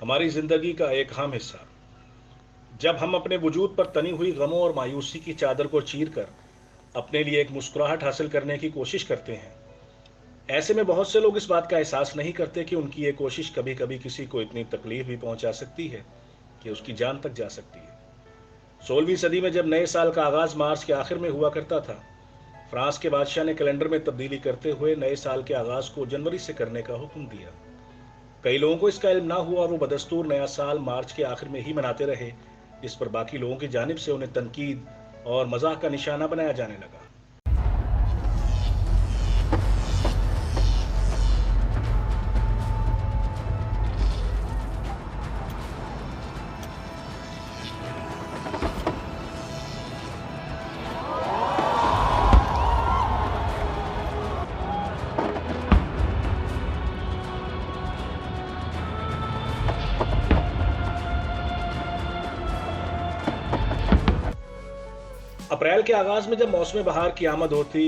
ہماری زندگی کا ایک اہم حصہ۔ جب ہم اپنے وجود پر تنی ہوئی غموں اور مایوسی کی چادر کو چیر کر اپنے لیے ایک مسکراہٹ حاصل کرنے کی کوشش کرتے ہیں، ایسے میں بہت سے لوگ اس بات کا احساس نہیں کرتے کہ ان کی یہ کوشش کبھی کبھی کسی کو اتنی تکلیف بھی پہنچا سکتی ہے کہ اس کی جان تک جا سکتی ہے۔ 16ویں صدی میں جب نئے سال کا آغاز مارچ کے آخر میں ہوا کرتا تھا، فرانس کے بادشاہ نے کیلنڈر میں تبدیلی کرتے ہوئے نئے سال کے آغاز کو جنوری سے کرنے کا حکم دیا۔ کئی لوگوں کو اس کا علم نہ ہوا اور وہ بدستور نیا سال مارچ کے آخر میں ہی مناتے رہے، جس پر باقی لوگوں کی جانب سے انہیں تنقید اور مزاح کا نشانہ بنایا جانے لگا۔ اپریل کے آغاز میں جب موسم بہار کی آمد ہوتی،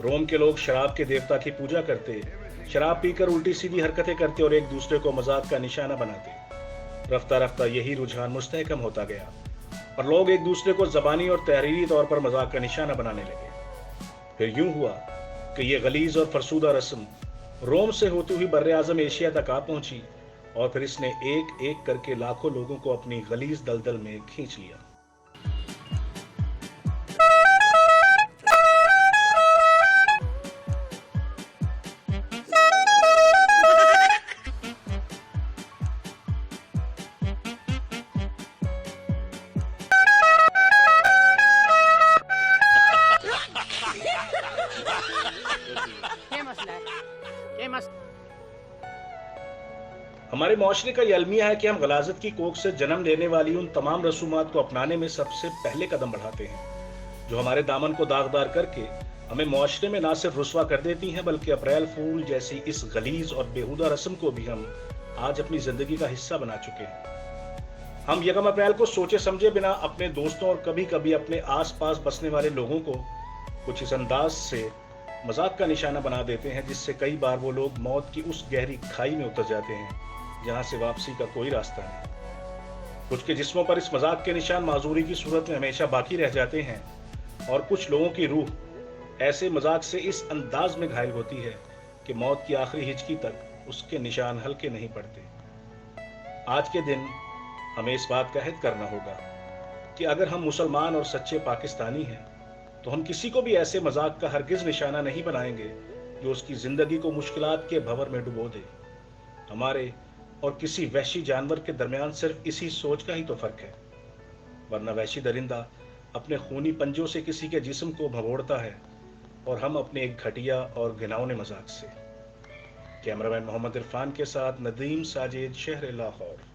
روم کے لوگ شراب کے دیوتا کی پوجا کرتے، شراب پی کر الٹی سیدھی حرکتیں کرتے اور ایک دوسرے کو مذاق کا نشانہ بناتے۔ رفتہ رفتہ یہی رجحان مستحکم ہوتا گیا اور لوگ ایک دوسرے کو زبانی اور تحریری طور پر مذاق کا نشانہ بنانے لگے۔ پھر یوں ہوا کہ یہ غلیظ اور فرسودہ رسم روم سے ہوتی ہوئی بر اعظم ایشیا تک آ پہنچی اور پھر اس نے ایک ایک کر کے لاکھوں لوگوں کو اپنی غلیظ دلدل میں کھینچ لیا۔ ہمارے معاشرے کا یہ المیہ ہے کہ ہم غلاظت کی کوکھ سے جنم لینے والی ان تمام رسومات کو اپنانے میں سب سے پہلے قدم بڑھاتے ہیں، جو ہمارے دامن کو داغدار کر کے ہمیں معاشرے میں نہ صرف رسوا کر دیتی ہیں بلکہ اپریل فول جیسی اس غلیظ اور بیہودہ رسم کو بھی ہم آج اپنی زندگی کا حصہ بنا چکے ہیں۔ ہم یکم اپریل کو سوچے سمجھے بنا اپنے دوستوں اور کبھی کبھی اپنے آس پاس بسنے والے لوگوں کو کچھ اس انداز سے مذاق کا نشانہ بنا دیتے ہیں جس سے کئی بار وہ لوگ موت کی اس گہری کھائی میں اتر جاتے ہیں جہاں سے واپسی کا کوئی راستہ نہیں۔ کچھ کے جسموں پر اس مذاق کے نشان معذوری کی صورت میں ہمیشہ باقی رہ جاتے ہیں اور کچھ لوگوں کی روح ایسے مذاق سے اس انداز میں گھائل ہوتی ہے کہ موت کی آخری ہچکی تک اس کے نشان ہلکے نہیں پڑتے۔ آج کے دن ہمیں اس بات کا عہد کرنا ہوگا کہ اگر ہم مسلمان اور سچے پاکستانی ہیں تو ہم کسی کو بھی ایسے مذاق کا ہرگز نشانہ نہیں بنائیں گے جو اس کی زندگی کو مشکلات کے بھنور میں ڈبو دے۔ ہمارے اور کسی وحشی جانور کے درمیان صرف اسی سوچ کا ہی تو فرق ہے، ورنہ وحشی درندہ اپنے خونی پنجوں سے کسی کے جسم کو بھگوڑتا ہے اور ہم اپنے ایک گھٹیا اور گھناؤنے مذاق سے۔ کیمرہ مین محمد عرفان کے ساتھ ندیم ساجد، شہر لاہور۔